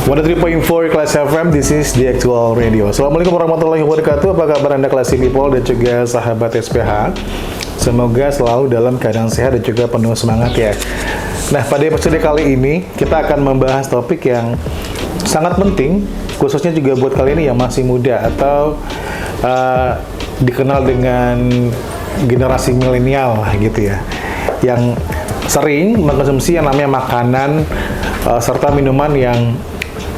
103.4 Class FM, this is the actual radio. Assalamualaikum warahmatullahi wabarakatuh. Apa kabar Anda Classy People dan juga sahabat SPH? Semoga selalu dalam keadaan sehat dan juga penuh semangat ya. Nah, pada episode kali ini kita akan membahas topik yang sangat penting, khususnya juga buat kalian yang masih muda atau dikenal dengan generasi milenial gitu ya, yang sering mengkonsumsi yang namanya makanan serta minuman yang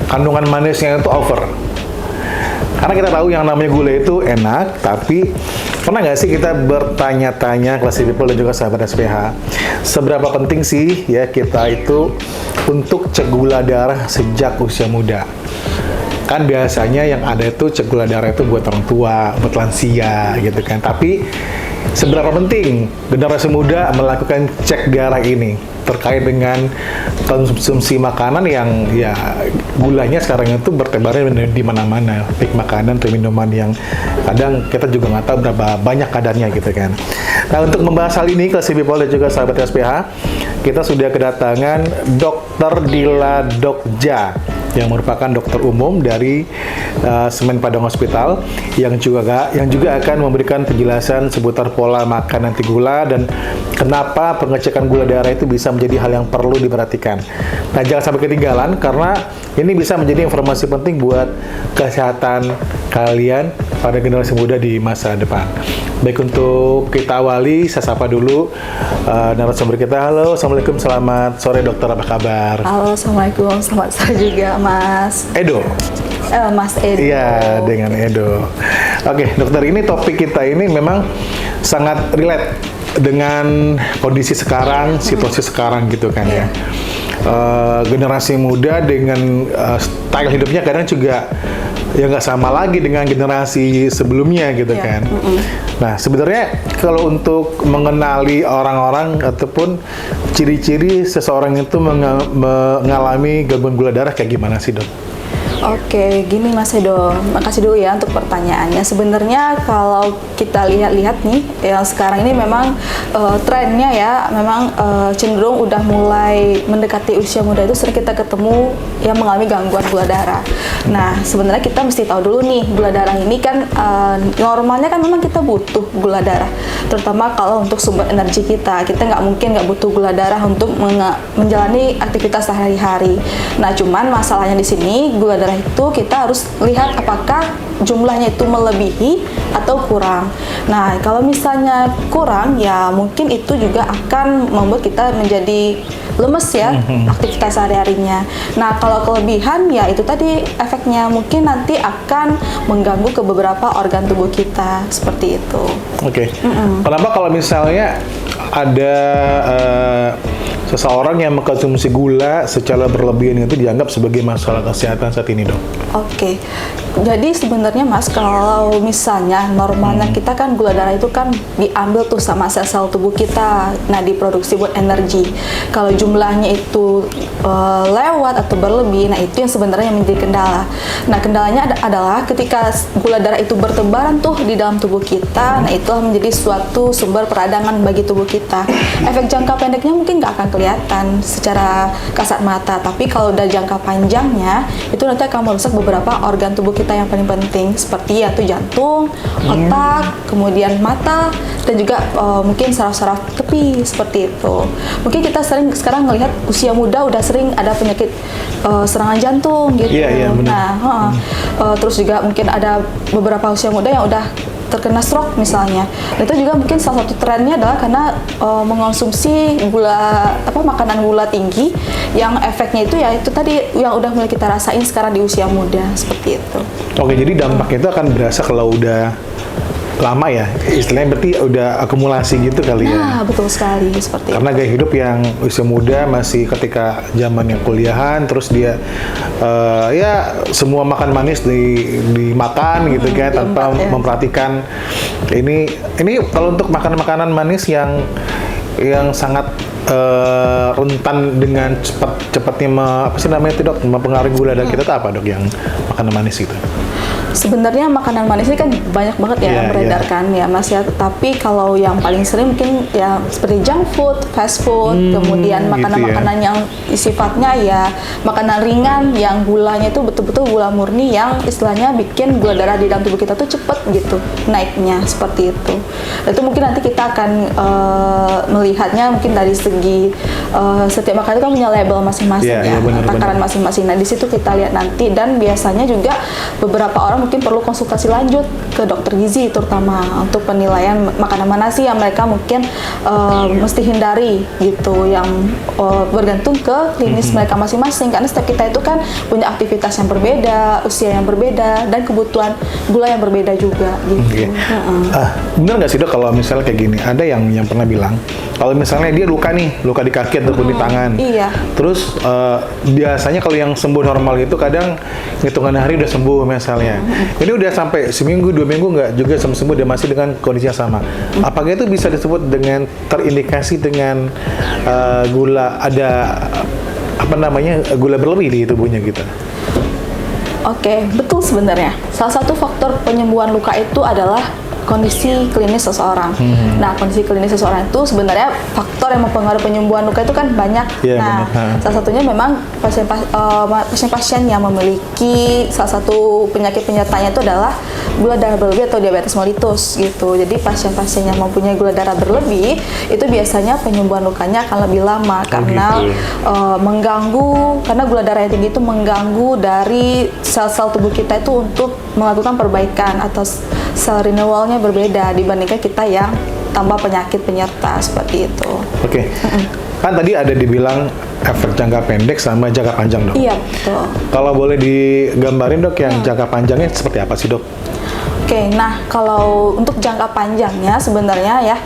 kandungan manisnya itu over. Karena kita tahu yang namanya gula itu enak, tapi pernah nggak sih kita bertanya-tanya Classy People dan juga sahabat SPH, seberapa penting sih ya kita itu untuk cek gula darah sejak usia muda? Kan biasanya yang ada itu cek gula darah itu buat orang tua, buat lansia gitu kan. Tapi seberapa penting generasi muda melakukan cek darah ini terkait dengan konsumsi makanan yang ya gulanya sekarang itu bertebaran di mana-mana, baik makanan atau minuman yang kadang kita juga nggak tahu berapa banyak kadarnya gitu kan. Nah, untuk membahas hal ini Classy People dan juga sahabat SPH, kita sudah kedatangan Dr. Dila Dokja yang merupakan dokter umum dari Semen Padang Hospital yang juga akan memberikan penjelasan seputar pola makan anti gula dan kenapa pengecekan gula darah itu bisa menjadi hal yang perlu diperhatikan. Nah, jangan sampai ketinggalan karena ini bisa menjadi informasi penting buat kesehatan kalian pada generasi muda di masa depan. Baik, untuk kita awali, saya sapa dulu narasumber kita. Halo, Assalamualaikum, selamat sore dokter, apa kabar? Halo, Assalamualaikum, selamat sore juga Mas Edo? Mas Edo. Iya, dengan Edo. Oke, dokter, ini topik kita ini memang sangat relate dengan kondisi sekarang, situasi sekarang gitu kan ya. Generasi muda dengan style hidupnya kadang juga ya nggak sama lagi dengan generasi sebelumnya gitu kan. Nah, sebenarnya kalau untuk mengenali orang-orang ataupun ciri-ciri seseorang itu mengalami gangguan gula darah kayak gimana sih, Dok? Oke, gini Mas Edo, makasih dulu ya untuk pertanyaannya. Sebenarnya kalau kita lihat-lihat nih, yang sekarang ini memang trennya ya, memang cenderung udah mulai mendekati usia muda itu sering kita ketemu yang mengalami gangguan gula darah. Nah, sebenarnya kita mesti tahu dulu nih, gula darah ini kan normalnya kan memang kita butuh gula darah, terutama kalau untuk sumber energi kita. Kita nggak mungkin nggak butuh gula darah untuk menjalani aktivitas sehari-hari. Nah, cuman masalahnya di sini gula darah itu kita harus lihat apakah jumlahnya itu melebihi atau kurang. Nah, kalau misalnya kurang, ya mungkin itu juga akan membuat kita menjadi lemes ya, aktivitas sehari-harinya. Nah, kalau kelebihan, ya itu tadi efeknya mungkin nanti akan mengganggu ke beberapa organ tubuh kita, seperti itu. Oke. Kenapa kalau misalnya ada seseorang yang mengkonsumsi gula secara berlebihan itu dianggap sebagai masalah kesehatan saat ini, Dok? Oke, jadi sebenarnya Mas, kalau misalnya normalnya kita kan gula darah itu kan diambil tuh sama sel-sel tubuh kita, nah diproduksi buat energi. Kalau jumlahnya itu lewat atau berlebih, nah itu yang sebenarnya menjadi kendala. Nah, kendalanya adalah ketika gula darah itu bertebaran tuh di dalam tubuh kita, nah itu menjadi suatu sumber peradangan bagi tubuh kita. Efek jangka pendeknya mungkin nggak akan kelihatan secara kasat mata, tapi kalau dari jangka panjangnya itu nanti akan merusak beberapa organ tubuh kita yang paling penting, seperti yaitu jantung, otak, kemudian mata, dan juga mungkin saraf-saraf tepi, seperti itu. Mungkin kita sering sekarang melihat usia muda udah sering ada penyakit serangan jantung gitu. Iya, benar. Nah, terus juga mungkin ada beberapa usia muda yang udah terkena stroke misalnya. Dan itu juga mungkin salah satu trennya adalah karena mengonsumsi makanan gula tinggi yang efeknya itu ya itu tadi yang udah mulai kita rasain sekarang di usia muda, seperti itu. Oke, jadi dampaknya itu akan berasa kalau udah lama ya, istilahnya berarti udah akumulasi gitu kali ya. Nah, betul sekali, seperti Karena gaya hidup yang usia muda masih ketika zaman yang kuliahan, terus dia ya semua makan manis dimakan gitu kan, tanpa memperhatikan ini kalau untuk makanan manis yang sangat rentan dengan cepatnya apa sih namanya itu, Dok, mempengaruhi gula darah kita itu apa, Dok, yang makanan manis gitu? Sebenarnya makanan manis ini kan banyak banget ya Iya, yang beredar kan ya Mas ya. Tapi kalau yang paling sering mungkin ya seperti junk food, fast food, kemudian gitu makanan-makanan yang sifatnya ya makanan ringan yang gulanya itu betul-betul gula murni yang istilahnya bikin gula darah di dalam tubuh kita tuh cepet gitu naiknya seperti itu. Itu mungkin nanti kita akan melihatnya mungkin dari segi setiap makanan itu kan punya label masing-masing Iya, ya, iya, benar, takaran benar. masing-masing. Nah di situ kita lihat nanti dan biasanya juga beberapa orang mungkin perlu konsultasi lanjut ke dokter gizi terutama untuk penilaian makanan mana sih yang mereka mungkin mesti hindari gitu yang bergantung ke klinis mereka masing-masing karena setiap kita itu kan punya aktivitas yang berbeda, usia yang berbeda dan kebutuhan gula yang berbeda juga gitu. Oke. Bener nggak sih dok kalau misalnya kayak gini? Ada yang pernah bilang kalau misalnya dia luka nih, luka di kaki ataupun di tangan. Iya. Terus biasanya kalau yang sembuh normal itu kadang hitungan hari udah sembuh misalnya. Ini udah sampai seminggu, 2 minggu nggak juga sembuh dia masih dengan kondisi yang sama. Apakah itu bisa disebut dengan terindikasi dengan gula ada apa namanya gula berlebih di tubuhnya gitu? Oke, betul sebenarnya. Salah satu faktor penyembuhan luka itu adalah kondisi klinis seseorang. Nah, kondisi klinis seseorang itu sebenarnya faktor yang mempengaruhi penyembuhan luka itu kan banyak. Iya, nah, benar. salah satunya memang pasien-pasien yang memiliki salah satu penyakit penyertanya itu adalah gula darah berlebih atau diabetes mellitus gitu. Jadi pasien-pasien yang mempunyai gula darah berlebih itu biasanya penyembuhan lukanya akan lebih lama karena mengganggu karena gula darah yang tinggi itu mengganggu dari sel-sel tubuh kita itu untuk melakukan perbaikan atau sel renewalnya berbeda dibandingkan kita yang tambah penyakit penyerta seperti itu. Oke. Kan tadi ada dibilang efek jangka pendek sama jangka panjang dok. Iya betul. Kalau boleh digambarin dok yang jangka panjangnya seperti apa sih dok? Oke, nah kalau untuk jangka panjangnya sebenarnya ya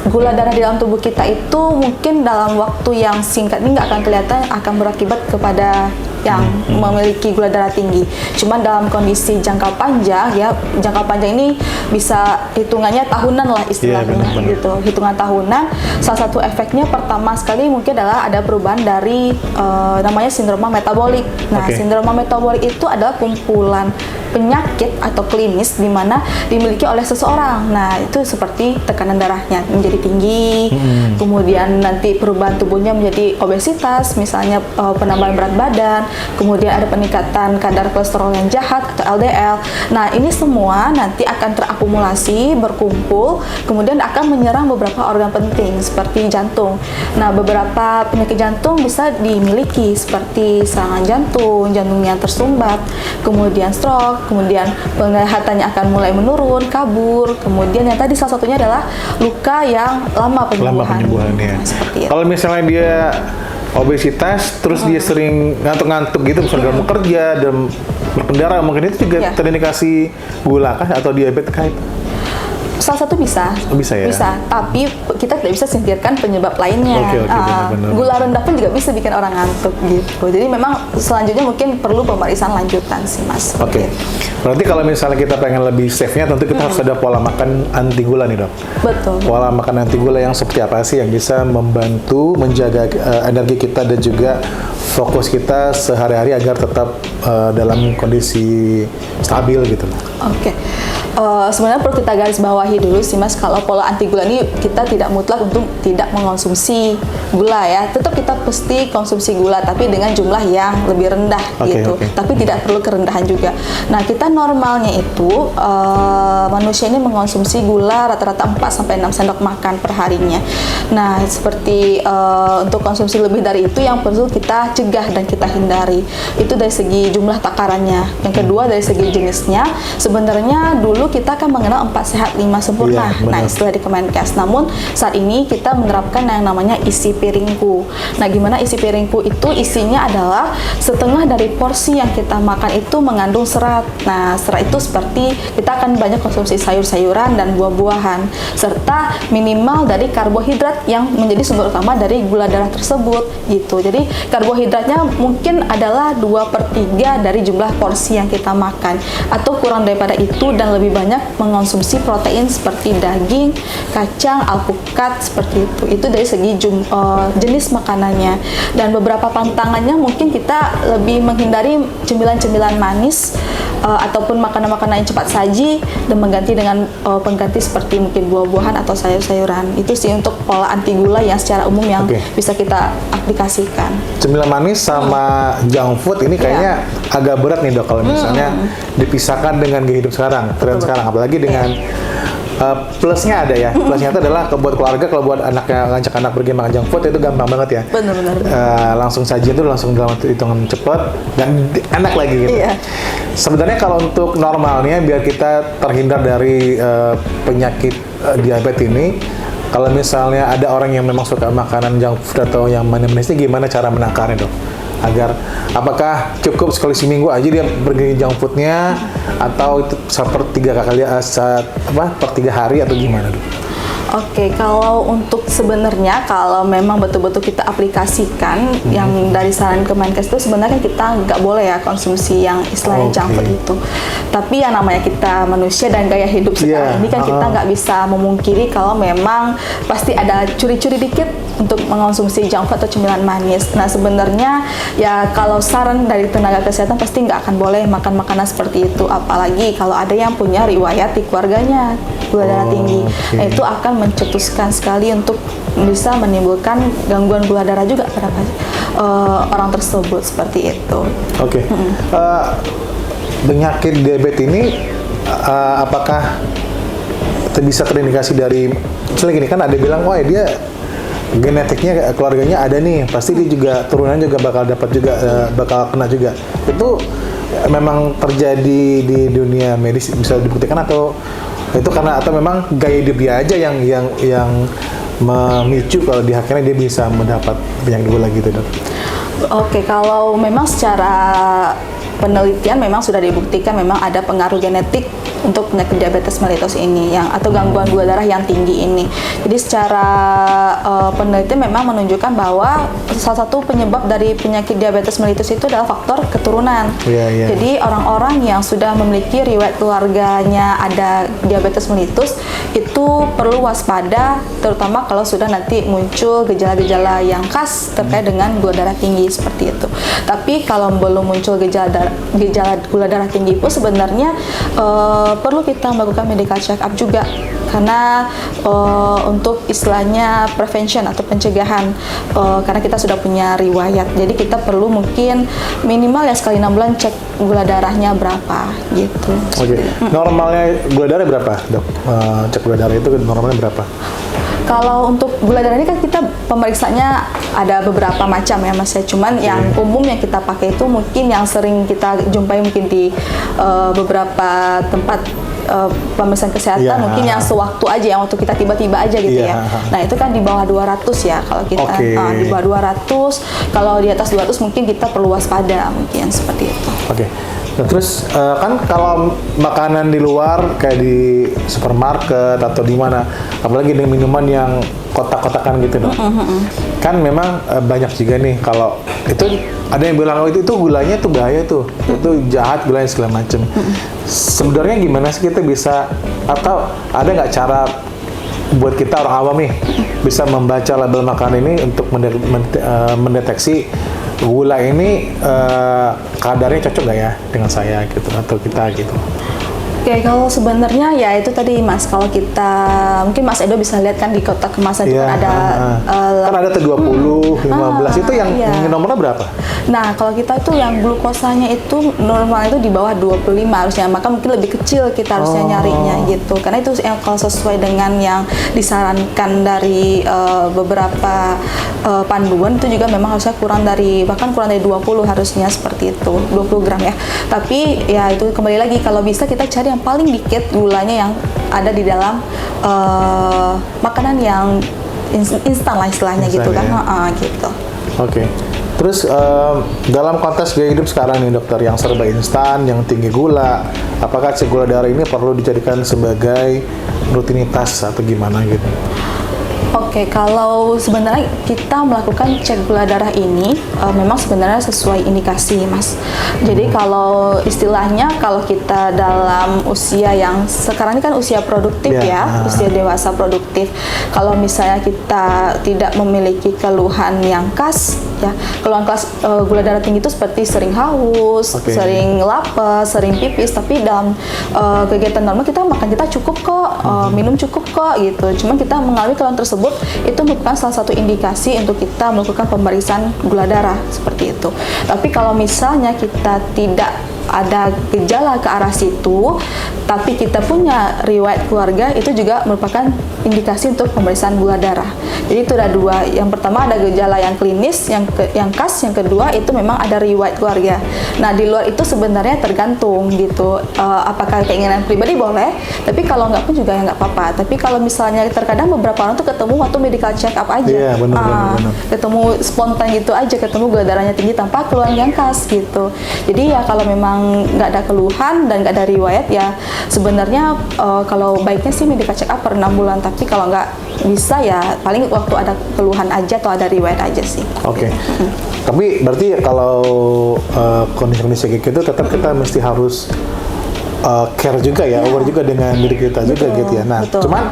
gula darah di dalam tubuh kita itu mungkin dalam waktu yang singkat ini nggak akan kelihatan akan berakibat kepada yang memiliki gula darah tinggi. Cuman dalam kondisi jangka panjang ya, jangka panjang ini bisa hitungannya tahunan lah istilahnya benar-benar. gitu. Hitungan tahunan. Salah satu efeknya pertama sekali mungkin adalah ada perubahan dari namanya sindroma metabolik. Nah, sindroma metabolik itu adalah kumpulan penyakit atau klinis di mana dimiliki oleh seseorang. Nah, itu seperti tekanan darahnya menjadi tinggi, kemudian nanti perubahan tubuhnya menjadi obesitas, misalnya penambahan berat badan, kemudian ada peningkatan kadar kolesterol yang jahat atau LDL. Nah, ini semua nanti akan terakumulasi, berkumpul, kemudian akan menyerang beberapa organ penting seperti jantung. Nah, beberapa penyakit jantung bisa dimiliki seperti serangan jantung, jantung yang tersumbat, kemudian stroke, kemudian penglihatannya akan mulai menurun, kabur, kemudian yang tadi salah satunya adalah luka yang lama penyembuhannya. Nah, seperti itu. Kalau misalnya dia obesitas, terus dia sering ngantuk-ngantuk gitu, misalnya dalam bekerja dan berkendara, mungkin itu juga terindikasi gula kah atau diabetes kah? Salah satu bisa. Bisa ya? Bisa, tapi kita tidak bisa singkirkan penyebab lainnya. Oke, benar-benar. Gula rendah pun juga bisa bikin orang ngantuk gitu. Jadi memang selanjutnya mungkin perlu pemeriksaan lanjutan sih Mas. Oke. Berarti kalau misalnya kita pengen lebih safe-nya, tentu kita harus ada pola makan anti gula nih dok. Betul. Pola makan anti gula yang seperti apa sih yang bisa membantu menjaga energi kita dan juga fokus kita sehari-hari agar tetap dalam kondisi stabil gitu. Oke. Sebenarnya perlu kita garis bawahi dulu sih Mas, kalau pola anti gula ini kita tidak mutlak untuk tidak mengonsumsi gula ya. Tetap kita pasti konsumsi gula tapi dengan jumlah yang lebih rendah gitu. Tapi tidak perlu kerendahan juga. Nah, kita normalnya itu manusia ini mengonsumsi gula rata-rata 4 sampai 6 sendok makan per harinya. Nah, seperti untuk konsumsi lebih dari itu yang perlu kita cegah dan kita hindari. Itu dari segi jumlah takarannya. Yang kedua dari segi jenisnya, sebenarnya dulu kita kan mengenal 4 sehat 5 sempurna. Nah, istilah di Kemenkes. Namun saat ini kita menerapkan yang namanya isi piringku. Nah, gimana isi piringku itu? Isinya adalah setengah dari porsi yang kita makan itu mengandung serat. Nah, serat itu seperti kita akan banyak konsumsi sayur-sayuran dan buah-buahan, serta minimal dari karbohidrat yang menjadi sumber utama dari gula darah tersebut gitu. Jadi karbohidratnya mungkin adalah 2/3 dari jumlah porsi yang kita makan, atau kurang daripada itu, dan lebih banyak mengonsumsi protein seperti daging, kacang, alpukat seperti itu. Itu dari segi jenis makanannya. Dan beberapa pantangannya mungkin kita lebih menghindari cemilan-cemilan manis ataupun makanan-makanan yang cepat saji dan mengganti dengan pengganti seperti mungkin buah-buahan atau sayur-sayuran. Itu sih untuk pola anti gula yang secara umum yang bisa kita aplikasikan. Cemilan manis sama junk food ini kayaknya agak berat nih dok kalau misalnya dipisahkan dengan gaya hidup sekarang, tren sekarang, apalagi dengan plusnya ada ya. Plusnya itu adalah buat keluarga, kalau buat anaknya ngajak anak pergi makan junk food itu gampang banget ya. Benar-benar. Langsung saji itu langsung dalam hitungan cepat dan enak lagi gitu. Sebenarnya kalau untuk normalnya biar kita terhindar dari penyakit diabetes ini, kalau misalnya ada orang yang memang suka makanan junk food atau yang manis-manis ini, gimana cara menangkalnya dok? Agar apakah cukup sekali seminggu aja dia pergi junk foodnya atau itu per 3 hari atau gimana dok? Oke, kalau untuk sebenarnya kalau memang betul-betul kita aplikasikan yang dari saran Kemenkes itu sebenarnya kita nggak boleh ya konsumsi yang istilahnya junk food itu. Tapi yang namanya kita manusia dan gaya hidup sekarang ini kan kita nggak bisa memungkiri kalau memang pasti ada curi-curi dikit untuk mengonsumsi junk food atau cemilan manis. Nah sebenarnya ya kalau saran dari tenaga kesehatan pasti nggak akan boleh makan makanan seperti itu. Apalagi kalau ada yang punya riwayat di keluarganya gula darah tinggi. Nah, itu akan mencetuskan sekali untuk bisa menimbulkan gangguan gula darah juga pada orang tersebut seperti itu. Penyakit diabetes ini apakah bisa terindikasi dari misalnya gini kan ada bilang wah dia genetiknya keluarganya ada nih, pasti dia juga turunan juga bakal dapat juga bakal kena juga. Itu memang terjadi di dunia medis, bisa dibuktikan atau itu karena atau memang gaya hidup dia aja yang memicu kalau di akhirnya dia bisa mendapat penyakit gula gitu dok? Oke, kalau memang secara penelitian memang sudah dibuktikan memang ada pengaruh genetik untuk penyakit diabetes mellitus ini yang atau gangguan gula darah yang tinggi ini. Jadi secara penelitian memang menunjukkan bahwa salah satu penyebab dari penyakit diabetes mellitus itu adalah faktor keturunan. Jadi orang-orang yang sudah memiliki riwayat keluarganya ada diabetes mellitus itu perlu waspada, terutama kalau sudah nanti muncul gejala-gejala yang khas terkait dengan gula darah tinggi seperti itu. Tapi kalau belum muncul gejala gula darah tinggi pun sebenarnya perlu kita melakukan medical check up juga karena untuk istilahnya prevention atau pencegahan karena kita sudah punya riwayat, jadi kita perlu mungkin minimal ya sekali 6 bulan cek gula darahnya berapa gitu. Normalnya gula darah berapa dok? Cek gula darah itu normalnya berapa? Kalau untuk gula darah ini kan kita pemeriksanya ada beberapa macam ya mas ya, cuman yang umum yang kita pakai itu mungkin yang sering kita jumpai mungkin di beberapa tempat pemeriksaan kesehatan mungkin yang sewaktu aja, yang waktu kita tiba-tiba aja gitu ya. Nah itu kan di bawah 200 ya kalau kita di bawah 200, kalau di atas 200 mungkin kita perlu waspada mungkin seperti itu. Nah, terus kan kalau makanan di luar kayak di supermarket atau di mana, apalagi dengan minuman yang kotak-kotakan gitu dong, kan memang banyak juga nih kalau itu ada yang bilang oh, itu gulanya tuh bahaya tuh, itu jahat gulanya segala macem. Sebenarnya gimana sih kita bisa atau ada nggak cara buat kita orang awam nih bisa membaca label makanan ini untuk mendeteksi gula ini kadarnya cocok nggak ya dengan saya gitu atau kita gitu? Oke, kalau sebenarnya ya itu tadi mas, kalau kita mungkin Mas Edo bisa lihat kan di kotak kemasan itu kan ada kan ada tuh 20, 15 itu yang nomornya berapa? Nah, kalau kita itu yang glukosanya itu normal itu di bawah 25 harusnya, maka mungkin lebih kecil kita harusnya nyarinya gitu. Karena itu yang kalau sesuai dengan yang disarankan dari beberapa panduan itu juga memang harusnya bahkan kurang dari 20 harusnya seperti itu, 20 gram ya. Tapi ya itu kembali lagi kalau bisa kita cari yang paling dikit gulanya yang ada di dalam makanan yang instan lah istilahnya gitu kan. Gitu. Terus dalam konteks gaya hidup sekarang nih dokter yang serba instan, yang tinggi gula, apakah cek gula darah ini perlu dijadikan sebagai rutinitas atau gimana gitu? Oke, kalau sebenarnya kita melakukan cek gula darah ini memang sebenarnya sesuai indikasi, Mas. Jadi kalau istilahnya kalau kita dalam usia yang sekarang ini kan usia produktif ya, usia dewasa produktif. Kalau misalnya kita tidak memiliki keluhan yang khas, ya, keluhan khas gula darah tinggi itu seperti sering haus, sering lapar, sering pipis, tapi dalam kegiatan normal kita makan kita cukup kok, minum cukup kok gitu. Cuma kita mengalami keluhan tersebut itu merupakan salah satu indikasi untuk kita melakukan pemeriksaan gula darah seperti itu. Tapi kalau misalnya kita tidak ada gejala ke arah situ, tapi kita punya riwayat keluarga, itu juga merupakan indikasi untuk pemeriksaan gula darah. Jadi itu ada dua. Yang pertama ada gejala yang klinis, yang khas. Yang kedua itu memang ada riwayat keluarga. Nah di luar itu sebenarnya tergantung gitu. Apakah keinginan pribadi boleh, tapi kalau nggak pun juga ya nggak apa-apa. Tapi kalau misalnya terkadang beberapa orang tuh ketemu waktu medical check up aja, benar. ketemu spontan gitu aja, ketemu gula darahnya tinggi tanpa keluhan yang khas gitu. Jadi ya kalau memang nggak ada keluhan dan nggak ada riwayat, ya sebenarnya kalau baiknya sih medical check up per 6 bulan, tapi kalau nggak bisa ya paling waktu ada keluhan aja atau ada riwayat aja sih. Oke. Tapi berarti kalau kondisi-kondisi kayak gitu tetap kita mesti harus care juga ya, aware juga dengan diri kita juga gitu ya. Nah, cuman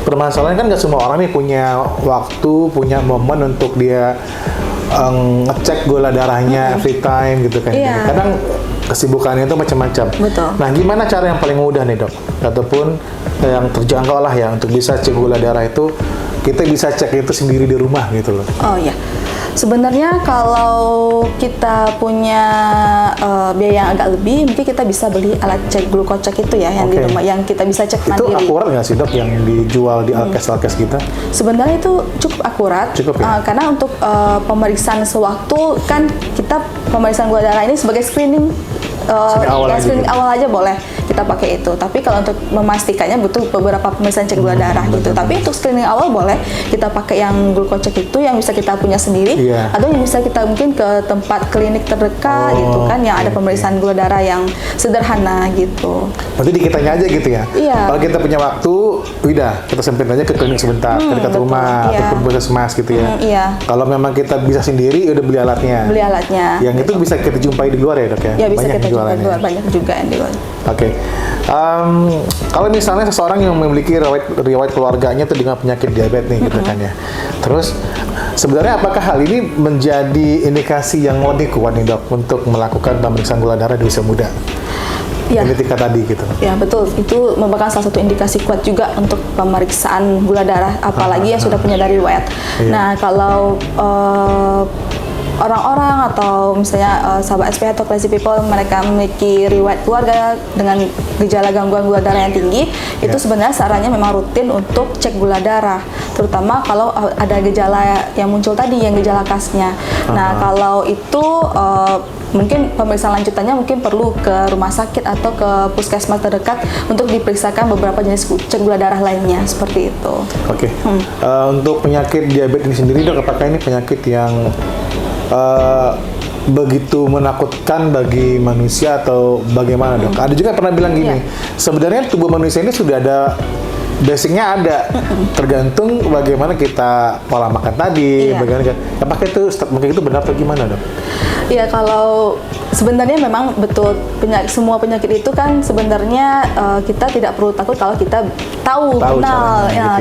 permasalahan kan nggak semua orang nih punya waktu, punya momen untuk dia ngecek gula darahnya every time gitu kan. Kadang kesibukannya itu macam-macam. Nah, gimana cara yang paling mudah nih dok? Ataupun yang terjangkau lah ya untuk bisa cek gula darah itu, kita bisa cek itu sendiri di rumah gitu loh. Oh iya. Sebenarnya kalau kita punya biaya yang agak lebih, mungkin kita bisa beli alat cek glukocek itu ya, yang di rumah, yang kita bisa cek mandiri. Itu akurat nggak sih dok yang dijual di alkes kita? Sebenarnya itu cukup akurat, karena untuk pemeriksaan sewaktu kan kita pemeriksaan gula darah ini sebagai screening. Screening awal aja boleh kita pakai itu. Tapi kalau untuk memastikannya butuh beberapa pemeriksaan cek gula darah gitu. Tapi untuk screening awal boleh kita pakai yang glukocek itu yang bisa kita punya sendiri, atau yang bisa kita mungkin ke tempat klinik terdekat gitu kan, yang ada pemeriksaan gula darah yang sederhana gitu. Berarti di kitanya aja gitu ya. Kalau kita punya waktu, udah kita sempetin aja ke klinik sebentar, ke dekat rumah ataupun puskesmas gitu ya. Kalau memang kita bisa sendiri, udah beli alatnya. Yang itu bisa kita jumpai di luar ya dok ya. Ya bisa kita jumpai di luar, banyak juga yang di luar. Oke. Kalau misalnya seseorang yang memiliki riwayat keluarganya itu dengan penyakit diabetes nih gitu kan ya. Terus sebenarnya apakah hal ini menjadi indikasi yang lebih kuat nih dok untuk melakukan pemeriksaan gula darah di usia muda? Genetika tadi gitu. Ya betul, itu merupakan salah satu indikasi kuat juga untuk pemeriksaan gula darah, apalagi yang sudah punya dari riwayat. Nah kalau orang-orang atau misalnya sahabat SP atau classy people, mereka memiliki riwayat keluarga dengan gejala gangguan gula darah yang tinggi, itu sebenarnya sarannya memang rutin untuk cek gula darah, terutama kalau ada gejala yang muncul tadi, yang gejala khasnya. Nah kalau itu mungkin pemeriksaan lanjutannya mungkin perlu ke rumah sakit atau ke puskesmas terdekat untuk diperiksakan beberapa jenis cek gula darah lainnya, seperti itu. Untuk penyakit diabetes ini sendiri dok, apakah ini penyakit yang begitu menakutkan bagi manusia atau bagaimana dok? Ada juga pernah bilang gini, sebenarnya tubuh manusia ini sudah ada basicnya, ada tergantung bagaimana kita pola makan tadi, bagaimana. Apakah itu statement itu benar atau gimana dok? Ya kalau sebenarnya memang betul, semua penyakit itu kan sebenarnya kita tidak perlu takut kalau kita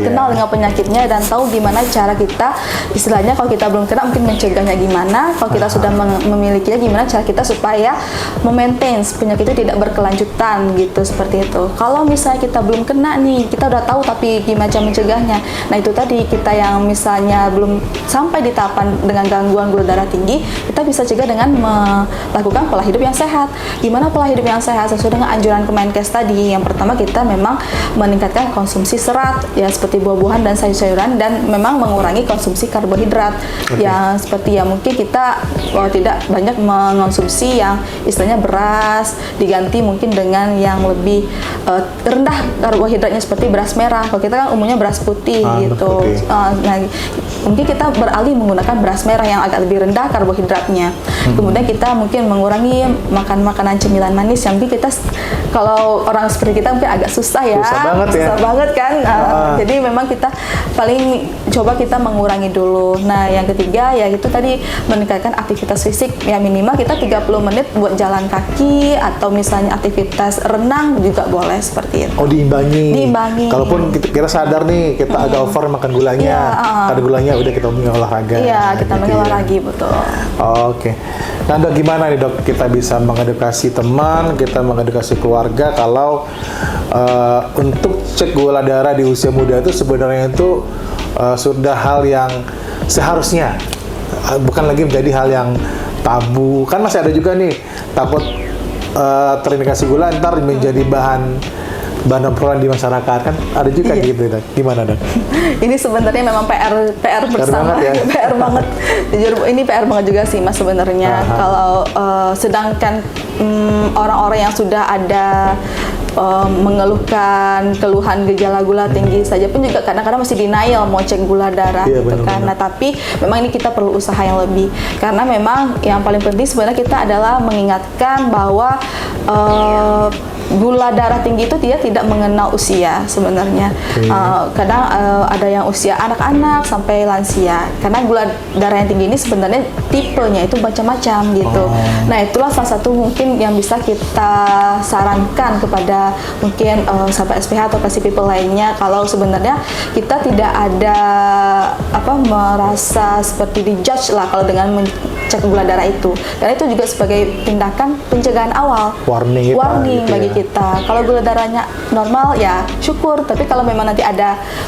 kenal dengan penyakitnya dan tahu gimana cara kita, istilahnya kalau kita belum kena mungkin mencegahnya gimana, kalau kita sudah memilikinya gimana cara kita supaya memaintain penyakit itu tidak berkelanjutan gitu, seperti itu. Kalau misalnya kita belum kena nih, kita udah tahu tapi gimana cara mencegahnya. Nah itu tadi, kita yang misalnya belum sampai di tahapan dengan gangguan gula darah tinggi, kita bisa cegah dengan melakukan pola hidup yang sehat. Gimana pola hidup yang sehat? Sesuai dengan anjuran Kemenkes tadi. Yang pertama kita memang meningkatkan konsumsi serat ya, seperti buah-buahan dan sayur-sayuran, dan memang mengurangi konsumsi karbohidrat. Yang seperti ya mungkin kita tidak banyak mengonsumsi yang istilahnya beras, diganti mungkin dengan yang lebih rendah karbohidratnya seperti beras merah. Kalau kita kan umumnya beras putih gitu. Nah, mungkin kita beralih menggunakan beras merah yang agak lebih rendah karbohidratnya. Kemudian kita mungkin mengurangi mengurangi makan makanan cemilan manis yang mungkin kita kalau orang seperti kita mungkin agak susah ya. Susah banget ya. Susah banget kan. Jadi memang kita paling coba kita mengurangi dulu. Nah, yang ketiga ya itu tadi meningkatkan aktivitas fisik ya, minimal kita 30 menit buat jalan kaki atau misalnya aktivitas renang juga boleh seperti itu. Oh, diimbangi. Diimbangi. Kalaupun kita sadar nih kita agak over makan gulanya, karena gulanya udah kita omongin olahraga. Iya, kita gitu mengolah ya. lagi betul. Oke. Nah, Dok, gimana nih Dok kita bisa mengedukasi teman, kita mengedukasi keluarga kalau untuk cek gula darah di usia muda itu sebenarnya itu sudah hal yang seharusnya, bukan lagi menjadi hal yang tabu. Kan masih ada juga nih takut terindikasi gula ntar menjadi bahan obrolan di masyarakat, kan ada juga gitu, Dok. Gimana, Dok? Ini sebenarnya memang PR bersama, banget ya? PR banget. Jujur ini PR banget juga sih Mas sebenarnya. Kalau sedangkan orang-orang yang sudah ada mengeluhkan keluhan gejala gula tinggi saja pun juga kadang-kadang masih denial mau cek gula darah gitu kan. Nah, tapi memang ini kita perlu usaha yang lebih, karena memang yang paling penting sebenarnya kita adalah mengingatkan bahwa gula darah tinggi itu dia tidak mengenal usia sebenarnya. Kadang ada yang usia anak-anak sampai lansia. Karena gula darah yang tinggi ini sebenarnya tipenya itu macam-macam gitu. Nah, itulah salah satu mungkin yang bisa kita sarankan kepada mungkin sahabat SPH atau Classy People lainnya, kalau sebenarnya kita tidak ada merasa seperti dijudge lah kalau dengan cek gula darah itu. Karena itu juga sebagai tindakan pencegahan awal. Warning gitu bagi kita. Kalau gula darahnya normal ya syukur, tapi kalau memang nanti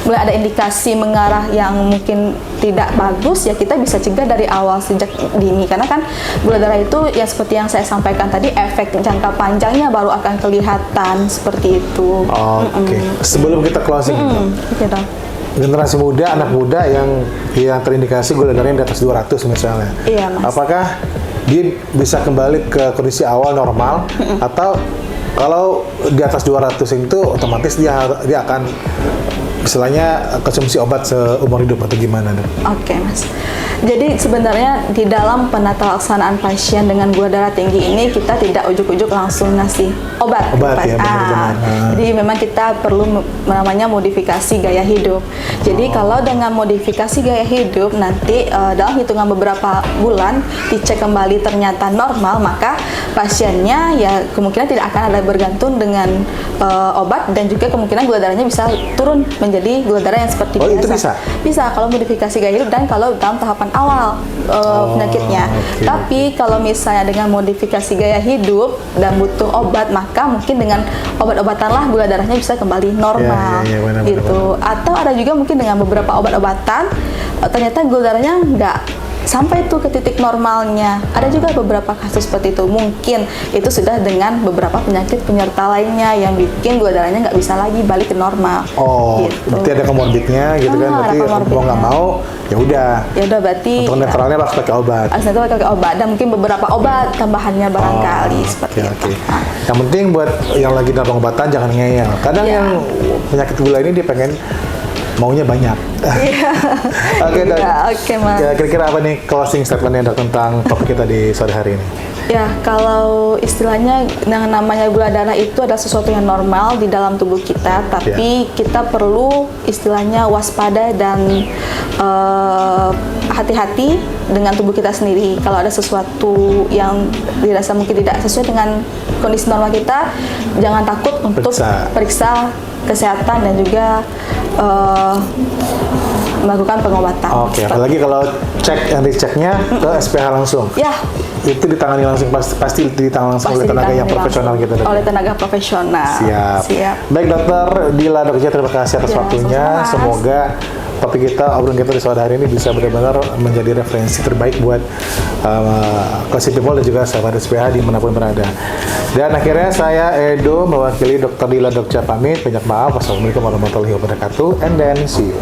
mulai ada indikasi mengarah yang mungkin tidak bagus ya kita bisa cegah dari awal sejak dini. Karena kan gula darah itu ya seperti yang saya sampaikan tadi, efek jangka panjangnya baru akan kelihatan seperti itu. Oke. Sebelum kita closing, Gitu. generasi muda, anak muda yang terindikasi gula darahnya di atas 200 misalnya. Iya, Mas. Apakah dia bisa kembali ke kondisi awal normal atau kalau di atas 200 itu otomatis dia akan istilahnya konsumsi obat seumur hidup atau gimana, Dok? Oke, Mas. Jadi sebenarnya di dalam penata laksanaan pasien dengan gula darah tinggi ini kita tidak ujuk-ujuk langsung ngasih obat. Ya, benar-benar. Jadi memang kita perlu namanya modifikasi gaya hidup. Jadi kalau dengan modifikasi gaya hidup nanti dalam hitungan beberapa bulan dicek kembali ternyata normal, maka pasiennya ya kemungkinan tidak akan ada bergantung dengan obat, dan juga kemungkinan gula darahnya bisa turun menjadi gula darah yang seperti biasa. Itu bisa? Bisa kalau modifikasi gaya hidup dan kalau dalam tahapan awal penyakitnya. Okay. Tapi kalau misalnya dengan modifikasi gaya hidup dan butuh obat, maka mungkin dengan obat-obatan lah gula darahnya bisa kembali normal. Benar, gitu. Atau ada juga mungkin dengan beberapa obat-obatan ternyata gula darahnya nggak sampai tuh ke titik normalnya. Ada juga beberapa kasus seperti itu. Mungkin itu sudah dengan beberapa penyakit penyerta lainnya yang bikin gula darahnya nggak bisa lagi balik ke normal. Gitu. Berarti ada komorbidnya gitu kan. Berarti mau nggak mau ya udah. Ya udah berarti untuk netralnya harus pakai obat. Harus pakai obat dan mungkin beberapa obat tambahannya barangkali seperti itu. Yang penting buat yang lagi dalam pengobatan jangan ngeyel. Kadang yang penyakit gula ini dia pengen maunya banyak. Oke, Dok. Oke, Mas. Kira-kira apa nih closing statement-nya, Dok, tentang topik kita di sore hari ini? Ya, kalau istilahnya yang namanya gula darah itu adalah sesuatu yang normal di dalam tubuh kita, tapi kita perlu istilahnya waspada dan hati-hati dengan tubuh kita sendiri. Kalau ada sesuatu yang dirasa mungkin tidak sesuai dengan kondisi normal kita, jangan takut untuk periksa kesehatan dan juga melakukan pengobatan. Oke, apalagi kalau diceknya ke SPH langsung. Ya. Itu ditangani langsung, pasti ditangani langsung oleh tenaga yang profesional gitu, Dok. Oleh tenaga profesional. Siap. Baik, Dokter Dila Dokja, terima kasih atas waktunya. Semoga topik kita, obrolan kita di sore hari ini bisa benar-benar menjadi referensi terbaik buat Classy People dan juga sahabat SPH dimanapun berada. Dan akhirnya saya Edo mewakili Dr. Dila Dokja pamit. Banyak maaf. Wassalamualaikum warahmatullahi wabarakatuh. And then see you.